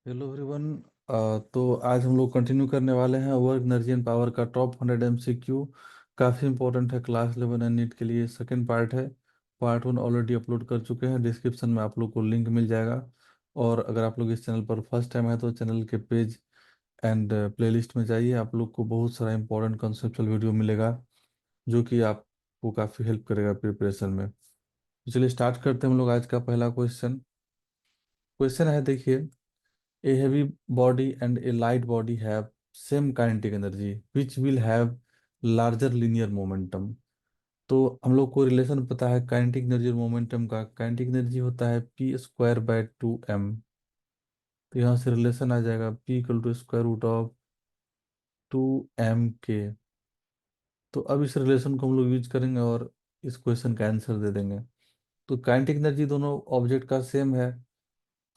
Hello everyone. तो आज हम लोग कंटिन्यू करने वाले हैं वर्क एनर्जी एंड पावर का टॉप 100 एमसीक्यू। काफ़ी इंपॉर्टेंट है क्लास 11 एंड नीट के लिए। सेकंड पार्ट है। पार्ट 1 ऑलरेडी अपलोड कर चुके हैं, डिस्क्रिप्शन में आप लोग को लिंक मिल जाएगा। और अगर आप लोग इस चैनल पर फर्स्ट टाइम है तो चैनल के पेज एंड प्लेलिस्ट में जाइए, आप लोग को बहुत सारा इंपॉर्टेंट कंसेप्चुअल वीडियो मिलेगा जो कि आपको काफ़ी हेल्प करेगा प्रिपरेशन में। तो चलिए स्टार्ट करते हैं हम लोग आज का पहला क्वेश्चन। क्वेश्चन है, देखिए। A heavy body and a light body have same kinetic energy which will have larger linear momentum। तो हम लोग को रिलेशन पता है काइनेटिक एनर्जी और मोमेंटम का। काइनेटिक एनर्जी होता है p² बाय 2m। तो यहाँ से रिलेशन आ जाएगा p = √2m k। तो अब इस रिलेशन को हम लोग यूज करेंगे और इस क्वेश्चन का आंसर दे देंगे। तो काइनेटिक एनर्जी दोनों ऑब्जेक्ट का सेम है।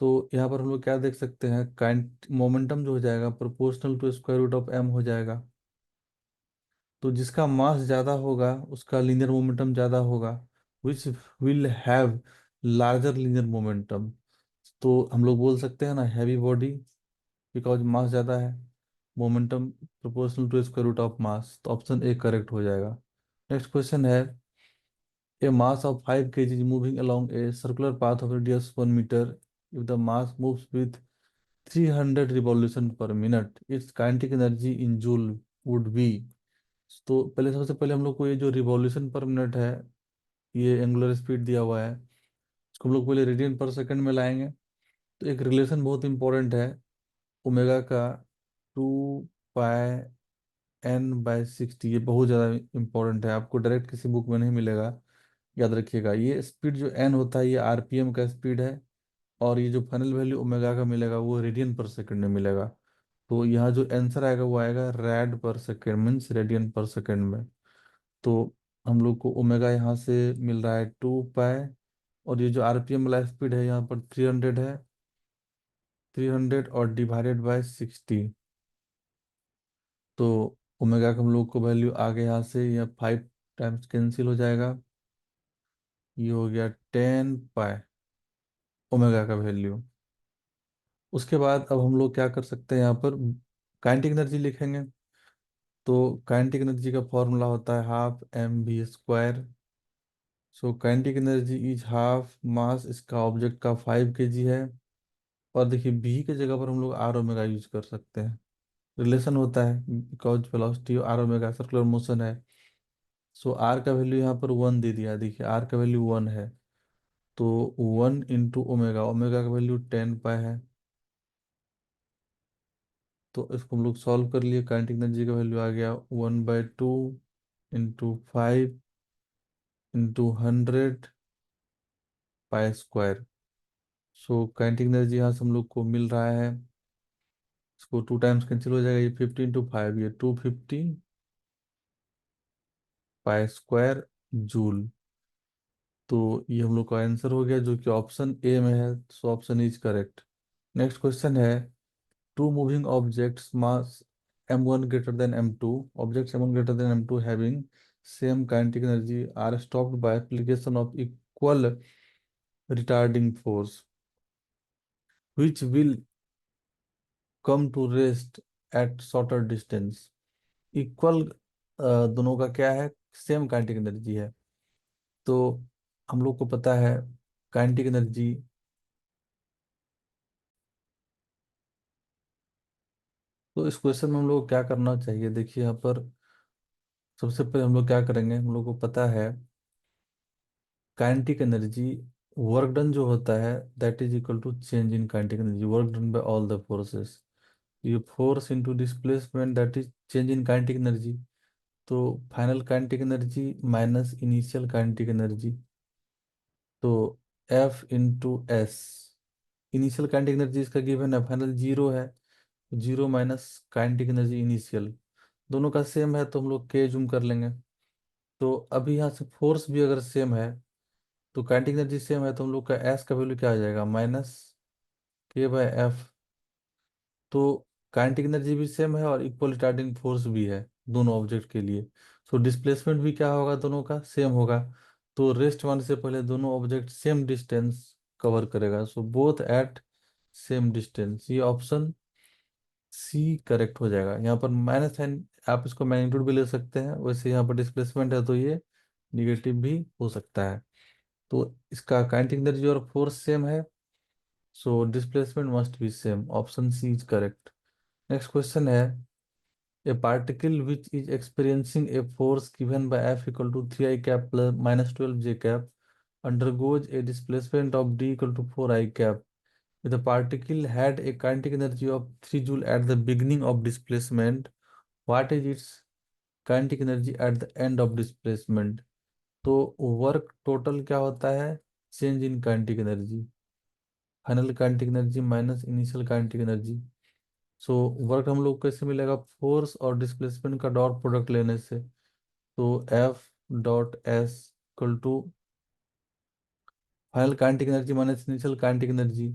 तो यहाँ पर हम लोग क्या देख सकते हैं, काइंट मोमेंटम जो हो जाएगा प्रोपोर्शनल टू √m हो जाएगा। तो जिसका मास ज़्यादा होगा उसका लीनियर मोमेंटम ज़्यादा होगा, which will have larger linear momentum. तो हम लोग बोल सकते हैं ना, हैवी बॉडी बिकॉज मास ज़्यादा है, momentum proportional to square root of mass. तो ऑप्शन ए करेक्ट हो जाएगा। नेक्स्ट क्वेश्चन है, A mass of 5 kg is moving along a circular path of radius 1 meter. If the mass moves with 300 revolution per minute, its kinetic energy in joule would be। तो पहले सबसे पहले हम लोग को ये जो रिवॉल्यूशन पर मिनट है, ये एंगुलर स्पीड दिया हुआ है, इसको हम लोग पहले रेडियन पर सेकंड में लाएंगे। तो एक रिलेशन बहुत इंपॉर्टेंट है ओमेगा का, 2πn/60। ये बहुत ज़्यादा इंपॉर्टेंट है, आपको डायरेक्ट किसी बुक में नहीं मिलेगा। याद रखिएगा, ये स्पीड जो एन होता है ये आरपीएम का स्पीड है। और ये जो फाइनल वैल्यू ओमेगा का मिलेगा वो रेडियन पर सेकंड में मिलेगा। तो यहाँ जो आंसर आएगा वो आएगा रैड पर सेकंड, मीन्स रेडियन पर सेकंड में। तो हम लोग को ओमेगा यहाँ से मिल रहा है 2π, और ये जो आरपीएम वाला स्पीड है यहाँ पर 300 है। 300 और डिवाइडेड बाय 60। तो ओमेगा का हम लोग को वैल्यू आ गया यहाँ से, यह 5 टाइम्स कैंसिल हो जाएगा। ये हो गया 10π ओमेगा का वैल्यू। उसके बाद अब हम लोग क्या कर सकते हैं, यहाँ पर काइनेटिक एनर्जी लिखेंगे। तो काइनेटिक एनर्जी का फॉर्मूला होता है ½ mv²। So kinetic energy is half मास, इसका ऑब्जेक्ट का 5 kg है। और देखिए बी की जगह पर हम लोग आर ओमेगा यूज कर सकते हैं, रिलेशन होता है because velocity r omega circular motion है। सो आर का वैल्यू यहाँ पर 1 दे दिया, देखिए आर का वैल्यू 1 है। तो 1 × ओमेगा का वैल्यू 10π है। तो इसको हम लोग सॉल्व कर लिए, काइनेटिक एनर्जी का वैल्यू आ गया 1/2 × 5 × 100π²। सो काइनेटिक एनर्जी यहाँ से हम लोग को मिल रहा है, इसको 2 टाइम्स कैंसिल हो जाएगा, ये 50 × 5, ये 250π² जूल। तो ये हम लोग का आंसर हो गया जो कि ऑप्शन ए में है। So option is correct. Next question है, two moving objects mass m1 greater than m2, objects m1 greater than m2 having same kinetic energy are stopped by application of equal retarding force, which will come to rest at shorter distance। Equal दोनों का क्या है, same kinetic energy है। तो हम लोग को पता है काइनेटिक एनर्जी। तो इस क्वेश्चन में हम लोग को क्या करना चाहिए, देखिए यहाँ पर सबसे पहले हम लोग क्या करेंगे, हम लोग को पता है काइनेटिक एनर्जी, वर्क डन जो होता है that is equal to change in kinetic energy, work done by all the forces. ये force into displacement that is change in kinetic energy. तो final kinetic energy minus initial kinetic energy, तो F × S। Initial kinetic energy इसका given है, final zero है। Zero minus kinetic energy initial, दोनों का same है तो हम लोग के जूम कर लेंगे। तो अभी यहाँ से फोर्स भी अगर सेम है तो काइनेटिक एनर्जी सेम है, तो हम लोग का एस का वैल्यू क्या आ जाएगा, -k/F। तो काइनेटिक एनर्जी भी सेम है और इक्वल रिटार्डिंग फोर्स भी है दोनों ऑब्जेक्ट के लिए। सो डिस्प्लेसमेंट भी क्या होगा, दोनों का सेम होगा। तो रेस्ट वन से पहले दोनों ऑब्जेक्ट सेम डिस्टेंस कवर करेगा, so both at same distance, ये ऑप्शन सी करेक्ट हो जाएगा। यहाँ पर माइनस साइन, आप इसको मैग्नीट्यूड भी ले सकते हैं, वैसे यहाँ पर डिस्प्लेसमेंट है तो ये निगेटिव भी हो सकता है। तो इसका काइनेटिक एनर्जी और फोर्स सेम है, so displacement must be same, option C is correct. Next question है, a particle which is experiencing a force given by F equal to 3 I cap plus minus 12 j cap undergoes a displacement of D equal to 4 I cap. If the particle had a kinetic energy of 3 joule at the beginning of displacement, what is its kinetic energy at the end of displacement? तो work total क्या होता है, change in kinetic energy, final kinetic energy minus initial kinetic energy. So work हम लोग को कैसे मिलेगा, force और डिस्प्लेसमेंट का डॉट प्रोडक्ट लेने से। तो F dot S equal to final kinetic energy minus initial kinetic energy.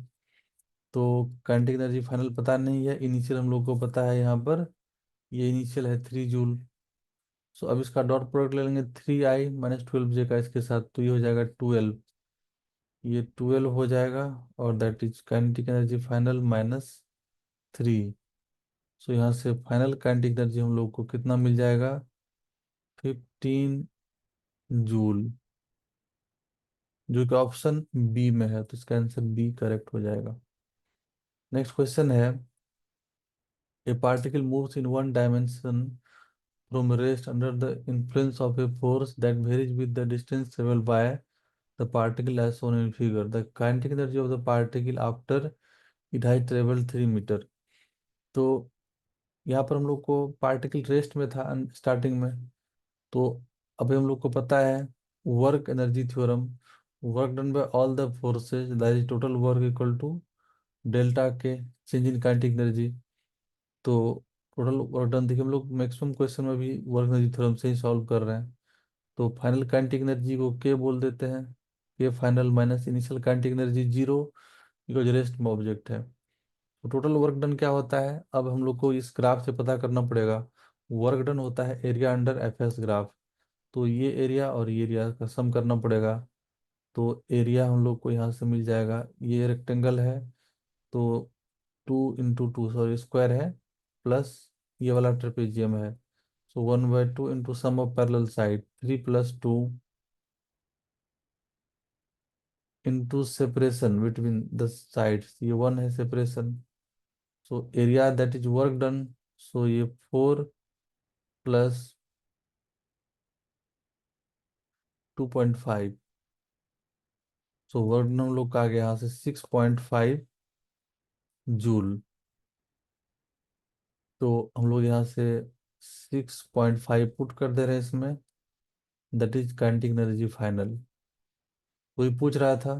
तो काइनेटिक एनर्जी फाइनल पता नहीं है, इनिशियल हम लोग को पता है, यहाँ पर ये इनिशियल है 3 जूल। सो अब इसका डॉट प्रोडक्ट ले लेंगे 3 I माइनस 12 j का इसके साथ, तो ये हो जाएगा 12, ये 12 हो जाएगा, और that is kinetic energy final minus 3। सो यहाँ से फाइनल काइनेटिक एनर्जी हम लोग को कितना मिल जाएगा, 15 जूल, जो कि ऑप्शन बी में है, तो इसका आंसर बी करेक्ट हो जाएगा। नेक्स्ट क्वेश्चन है, ए particle moves in one dimension from rest under the influence of a force that varies with the distance traveled by the particle as shown in figure. The kinetic energy of the particle after it has traveled 3 metre. तो यहाँ पर हम लोग को particle rest में था starting में, तो अभी हम लोग को पता है work energy theorem, work done by all the forces that is total work equal to delta K change in kinetic energy. तो टोटल वर्क डन, देखिए हम लोग मैक्सिमम क्वेश्चन में भी वर्क एनर्जी थ्योरम से ही सॉल्व कर रहे हैं। तो फाइनल काइनेटिक एनर्जी को के बोल देते हैं, के final minus initial kinetic energy zero, because rest में ऑब्जेक्ट है। तो टोटल वर्क डन क्या होता है, अब हम लोग को इस ग्राफ से पता करना पड़ेगा। वर्क डन होता है area under F S graph, तो ये एरिया और ये एरिया का सम करना पड़ेगा। तो एरिया हम लोग को यहाँ से मिल जाएगा, ये रेक्टेंगल है, तो 2 × 2, सॉरी स्क्वायर है, प्लस ये वाला ट्रेपेजियम है, so 1/2 into sum of parallel side 3 + 2 into separation between the sides, ये 1 है separation. So area that is work done, so ये 4 + 2.5, सो वर्क डन हम लोग का आ गया यहाँ से 6.5 जूल। तो हम लोग यहाँ से 6.5 पुट कर दे रहे हैं इसमें, that is kinetic energy final. कोई पूछ रहा था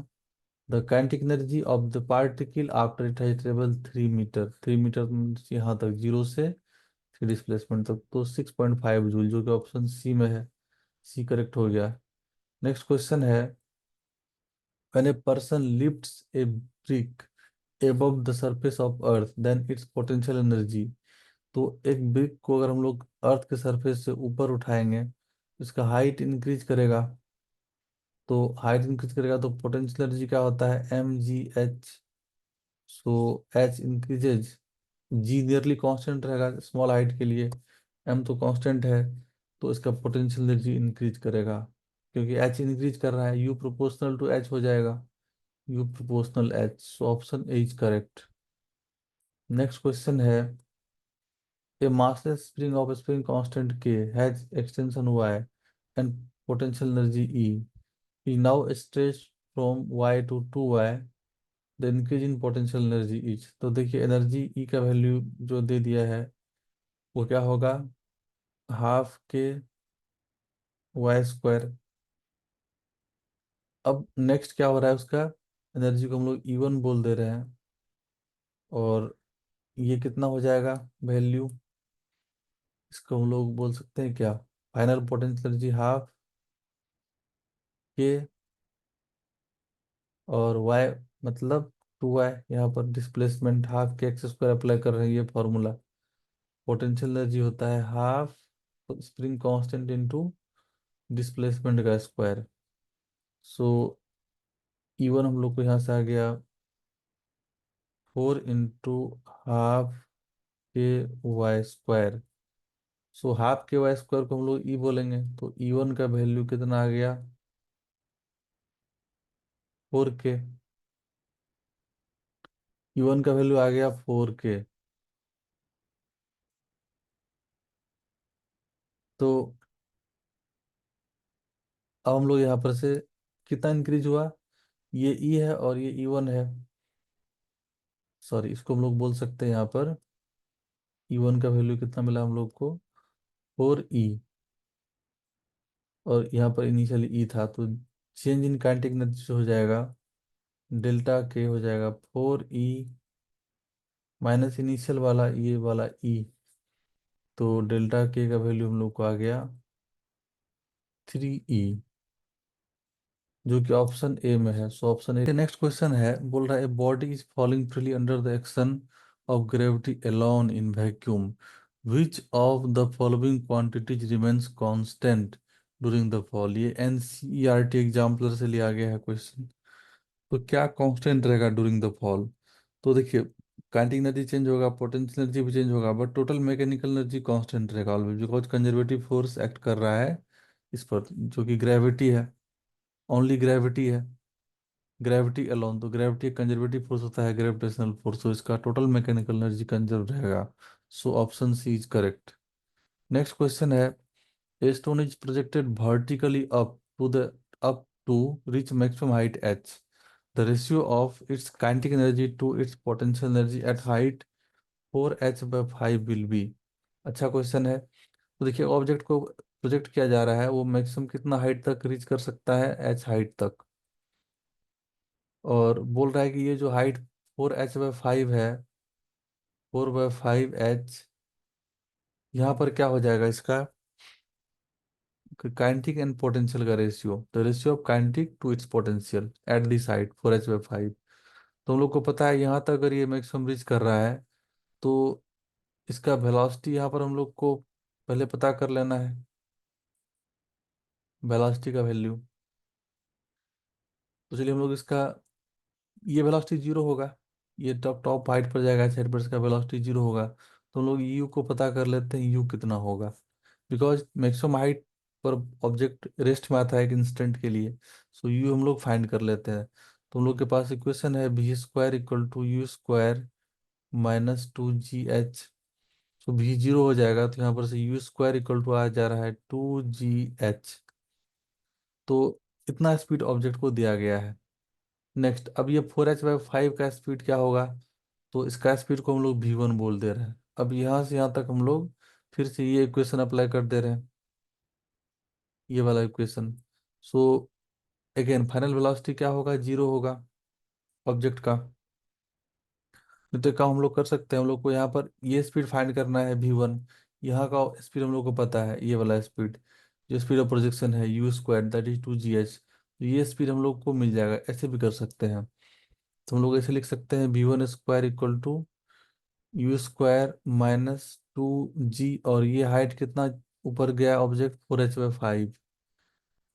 the kinetic energy of the particle after it has travel 3 metre, 3 metre यहाँ तक, जीरो से 3 डिस्प्लेसमेंट तक, तो 6.5 जूल, जो कि ऑप्शन सी में है, सी करेक्ट हो गया। नेक्स्ट क्वेश्चन है, when a person lifts a brick above the surface of earth then its potential energy। तो एक ब्रिक को अगर हम लोग अर्थ के सरफेस से ऊपर उठाएंगे, इसका हाइट इंक्रीज करेगा, तो हाइट इंक्रीज करेगा तो पोटेंशियल एनर्जी क्या होता है, mgh। सो h increases, g nearly constant रहेगा स्मॉल हाइट के लिए, m तो कांस्टेंट है, तो इसका पोटेंशियल एनर्जी इंक्रीज करेगा, क्योंकि h इंक्रीज कर रहा है, u प्रोपोर्शनल टू h हो जाएगा, u proportional h, so option A is correct. Next question है, a massless spring of spring constant k has extension y and potential energy E is now stretched from y to 2y, the increase in potential energy is। तो देखिए energy E का value जो दे दिया है वो क्या होगा, हाफ के वाई स्क्वायर। अब नेक्स्ट क्या हो रहा है, उसका एनर्जी को हम लोग E1 बोल दे रहे हैं, और ये कितना हो जाएगा वैल्यू, इसको हम लोग बोल सकते हैं क्या, फाइनल पोटेंशियल एनर्जी हाफ के, और y मतलब 2y, यहाँ पर डिस्प्लेसमेंट हाफ के एक्स स्क्वायर अप्लाई कर रहे हैं, ये फॉर्मूला। पोटेंशियल एनर्जी होता है half spring constant into displacement का स्क्वायर। सो E1 हम लोग को यहाँ से आ गया 4 × ½ के वाई स्क्वायर। सो ½ के वाई स्क्वायर को हम लोग ई बोलेंगे, तो E1 का वैल्यू कितना आ गया? 4 के। E1 का वैल्यू आ गया 4 के। तो अब हम लोग यहाँ पर से कितना इंक्रीज हुआ? ये ई है और ये E1 है। सॉरी, इसको हम लोग बोल सकते हैं यहाँ पर E1 का वैल्यू कितना मिला हम लोग को? 4E। और यहाँ पर इनिशियली ई था, तो चेंज इन काइनेटिक एनर्जी हो जाएगा, डेल्टा के हो जाएगा 4E माइनस इनिशियल वाला ये वाला ई। तो डेल्टा के का वैल्यू हम लोग को आ गया 3E, जो कि ऑप्शन ए में है। So option A. Next question है, बोल रहा है body is falling freely under the action of gravity alone in vacuum, which of the following quantities remains constant during the fall. ये एनसीईआरटी एग्जाम्पलर से लिया गया है क्वेश्चन। तो क्या कांस्टेंट रहेगा ड्यूरिंग द फॉल? तो देखिए, काइनेटिक एनर्जी चेंज होगा, पोटेंशियल एनर्जी भी चेंज होगा, but total mechanical energy constant रहेगा always, because conservative force act कर रहा है इस पर, जो कि ग्रेविटी है। ओनली ग्रेविटी है, ग्रेविटी अलोन। तो ग्रेविटी कंजर्वेटिव फोर्स होता है, ग्रेविटेशनल फोर्स, तो इसका टोटल मैकेनिकल एनर्जी कंजर्व रहेगा। So option C is correct. Next question है, a stone is projected vertically up to reach maximum height h. The ratio of its kinetic energy to its potential energy at height 4h/5 will be। अच्छा question है। तो देखिए, object को project किया जा रहा है, वो मैक्सिमम कितना हाइट तक रीच कर सकता है? h हाइट तक। और बोल रहा है कि ये जो हाइट 4h/5 है, 4/5h, यहाँ पर क्या हो जाएगा इसका? काइनेटिक एंड पोटेंशियल का ratio, the ratio of kinetic to its potential at the side 4h/5। तो हम लोग को पता है यहाँ तक अगर ये मैक्सिमम रीच कर रहा है, तो इसका वेलोसिटी यहाँ पर हम लोग को पहले पता कर लेना है, वेलोसिटी का वैल्यू। तो चलिए हम लोग इसका, ये वेलोसिटी जीरो होगा, ये टॉप टॉप हाइट पर जाएगा, साइड पर इसका वेलोसिटी जीरो होगा। तो हम लोग यू को पता कर लेते हैं, यू कितना होगा, बिकॉज मैक्सिमम हाइट पर ऑब्जेक्ट रेस्ट में आता है एक इंस्टेंट के लिए। सो यू हम लोग फाइंड कर लेते हैं। तो हम लोग के पास इक्वेशन है v² = u² -2gh। सो v जीरो हो जाएगा, तो यहाँ पर से u² आ जा रहा है 2gh। तो इतना स्पीड ऑब्जेक्ट को दिया गया है। नेक्स्ट, अब ये 4h/5 का स्पीड क्या होगा? तो इसका स्पीड को हम लोग v1 बोल दे रहे हैं। अब यहाँ से यहाँ तक हम लोग फिर से ये इक्वेशन अप्लाई कर दे रहे हैं, ये वाला equation. So again final velocity क्या होगा? जीरो होगा ऑब्जेक्ट का। नहीं तो काम हम लोग कर सकते हैं, हम लोग को यहाँ पर ये स्पीड फाइंड करना है v1। यहाँ का स्पीड हम लोग को पता है, ये वाला स्पीड, जो स्पीड ऑफ प्रोजेक्शन है u² दैट इज 2gh। तो ये स्पीड हम लोग को मिल जाएगा, ऐसे भी कर सकते हैं। तो हम लोग ऐसे लिख सकते हैं v1² = u² - 2g। और ये हाइट कितना ऊपर गया ऑब्जेक्ट? 4h/5,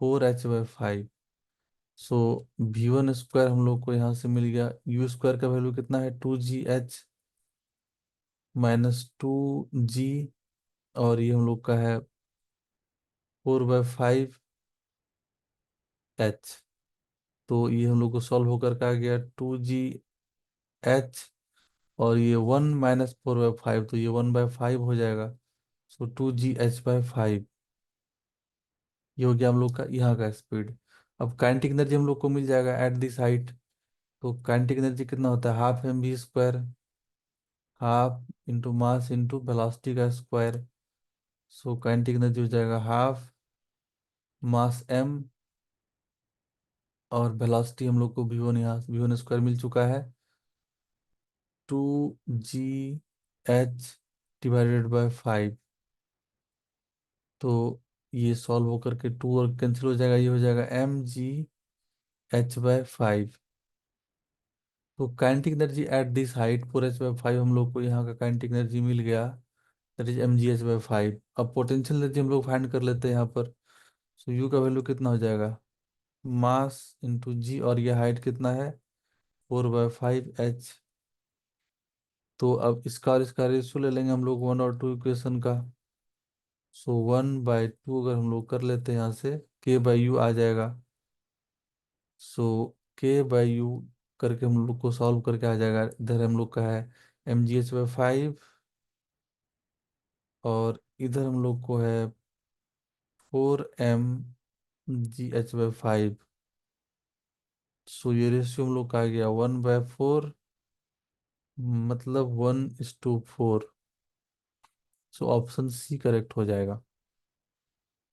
4h/5। सो v1² हम लोग को यहाँ से मिल गया, u² का वैल्यू कितना है? 2gh -2g। और ये हम लोग का है 4/5h। तो ये हम लोग को सॉल्व होकर का आ गया 2gh। और ये 1 - 4/5, तो ये 1/5 हो जाएगा। सो 2gh/5, ये हो गया हम लोग का यहाँ का स्पीड। अब काइनेटिक एनर्जी हम लोग को मिल जाएगा एट दिस हाइट। तो काइनेटिक एनर्जी कितना होता है? ½ mv², half into mass into velocity का स्क्वायर। सो काइनेटिक एनर्जी हो जाएगा हाफ मास m, और वेलोसिटी हम लोग को v1, यहाँ v1² मिल चुका है 2gh/5। तो ये सॉल्व होकर के 2 और कैंसिल हो जाएगा, ये हो जाएगा mgh/5। तो kinetic energy at this height 4h/5 हम लोग को यहाँ का काइनेटिक एनर्जी मिल गया, दैट इज mgh/5। अब पोटेंशियल एनर्जी हम लोग फाइंड कर लेते हैं यहाँ पर। सो u का वैल्यू कितना हो जाएगा? मास इंटू जी, और ये हाइट कितना है? 4/5h। तो अब इसका और इसका रेशियो ले लेंगे हम लोग, 1 और 2 इक्वेशन का। सो 1/2 अगर हम लोग कर लेते हैं यहाँ से, k/u आ जाएगा। सो k/u करके हम लोग को सॉल्व करके आ जाएगा, इधर हम लोग का है mgh/5, और इधर हम लोग को है 4 mgh/5। सो ये रेशियो हम लोग का आ गया 1/4, मतलब 1:4। सो ऑप्शन सी करेक्ट हो जाएगा।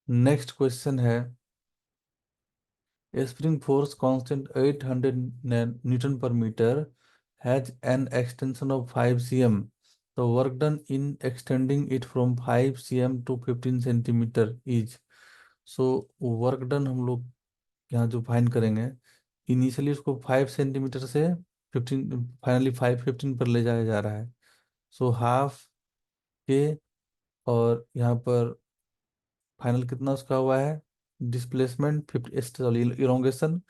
नेक्स्ट क्वेश्चन है, a spring force constant 800 Newton per meter has an extension of 5 cm. The work done in extending it from 5 cm to 15 centimeter is. So work done हम लोग यहाँ जो find करेंगे, initially उसको 5 centimetre से 15, finally 515 पर ले जाया जा रहा है। सो हाफ के, और यहाँ पर फाइनल कितना उसका हुआ है, डिस्प्लेसमेंट 50, सॉरी इलोंगेशन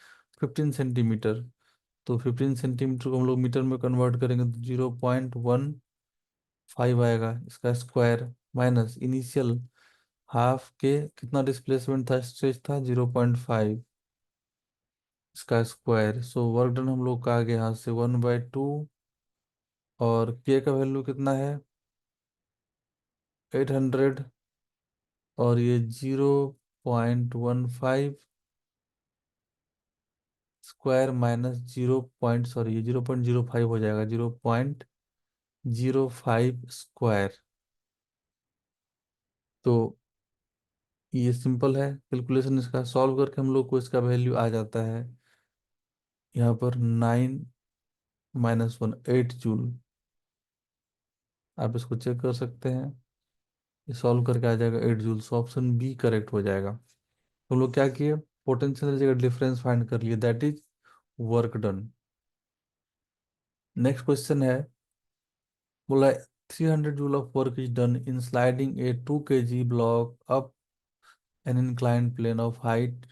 15 सेंटीमीटर। तो 15 सेंटीमीटर को हम लोग मीटर में कन्वर्ट करेंगे तो 0.15 आएगा इसका स्क्वायर, माइनस इनिशियल हाफ के कितना डिस्प्लेसमेंट था, स्ट्रेच था 0.5, इसका स्क्वायर। सो वर्क डन हम लोग का आ गया यहाँ से 1/2, और के का वैल्यू कितना है 800, और ये 0.15 स्क्वायर माइनस 0.05 हो जाएगा, 0.05 स्क्वायर। तो ये सिंपल है कैलकुलेशन, इसका सॉल्व करके हम लोग को इसका वैल्यू आ जाता है यहाँ पर 9 - 1 8 जूल। आप इसको चेक कर सकते हैं, ये सॉल्व करके आ जाएगा 8 joule. So option B correct हो जाएगा। तो हम लोग क्या किए, पोटेंशियल जगह डिफरेंस फाइंड कर लिए, that is work done. Next question है, बोला 300 joule of work is done in sliding a 2 kg block up an inclined plane of height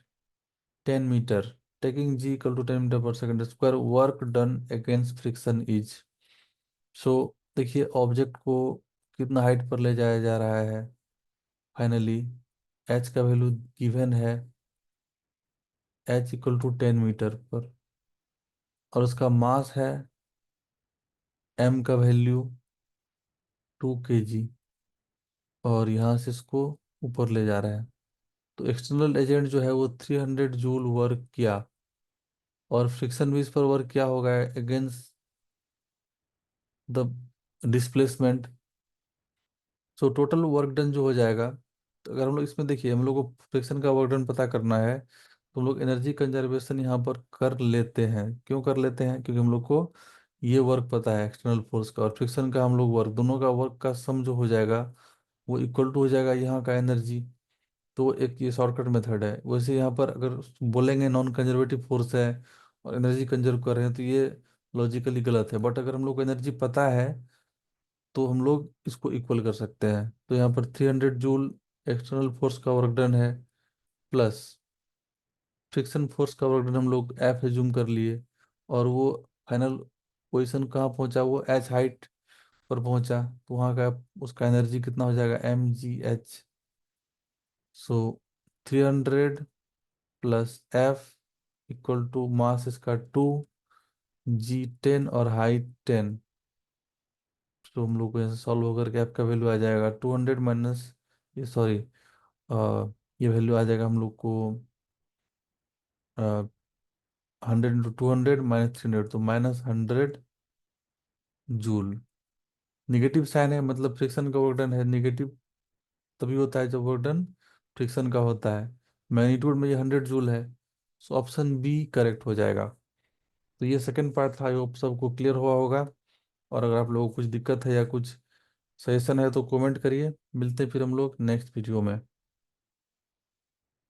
10 metre, taking g equal to 10 metre per second square, work done against friction is. So देखिए object को कितना height पर ले जाया जा रहा है, finally h का वैल्यू गिवन है, h इक्वल टू 10 मीटर पर, और उसका मास है m का वैल्यू 2 kg, और यहाँ से इसको ऊपर ले जा रहा है। तो एक्सटर्नल एजेंट जो है वो 300 जूल वर्क किया, और फ्रिक्शन भी इस पर वर्क किया होगा against the displacement. So total work done जो हो जाएगा, तो अगर हम लोग इसमें देखिए हम लोग को फ्रिक्शन का वर्क डन पता करना है, तो हम लोग एनर्जी कंजर्वेशन यहाँ पर कर लेते हैं। क्यों कर लेते हैं, क्योंकि हम लोग को ये वर्क पता है एक्सटर्नल फोर्स का और फ्रिक्शन का, हम लोग वर्क दोनों का वर्क का सम जो हो जाएगा वो इक्वल टू हो जाएगा यहाँ का एनर्जी। तो एक ये शॉर्टकट मेथड है। वैसे यहाँ पर अगर बोलेंगे नॉन कंजर्वेटिव फोर्स है और एनर्जी कंजर्व कर रहे हैं, तो ये लॉजिकली गलत है। बट अगर हम लोग को एनर्जी पता है तो हम लोग इसको इक्वल कर सकते हैं। तो यहाँ पर 300 जूल एक्सटर्नल फोर्स का वर्क डन है, प्लस फ्रिक्शन फोर्स का वर्क डन हम लोग एफ एज्यूम कर लिए, और वो फाइनल पोजीशन कहाँ पहुंचा, वो एच हाइट पर पहुंचा, तो वहाँ का उसका एनर्जी कितना हो जाएगा mgh। So 300 plus F equal to mass इसका 2 g 10 और हाइट 10। तो हम लोग को ऐसे सॉल्व होकर के आपका वैल्यू आ जाएगा 200 माइनस, ये सॉरी, ये वैल्यू आ जाएगा हम लोग को 100 × 200 -300, तो -100 जूल। निगेटिव साइन है, मतलब फ्रिक्शन का वर्क डन है नेगेटिव, तभी होता है जब वर्क डन फ्रिक्शन का होता है। मैग्नीट्यूड में ये 100 जूल है। सो ऑप्शन बी करेक्ट हो जाएगा। तो ये सेकंड पार्ट था, आई होप सबको क्लियर हुआ होगा। और अगर आप लोगों को कुछ दिक्कत है या कुछ सजेशन है तो कमेंट करिए। मिलते हैं फिर हम लोग नेक्स्ट वीडियो में।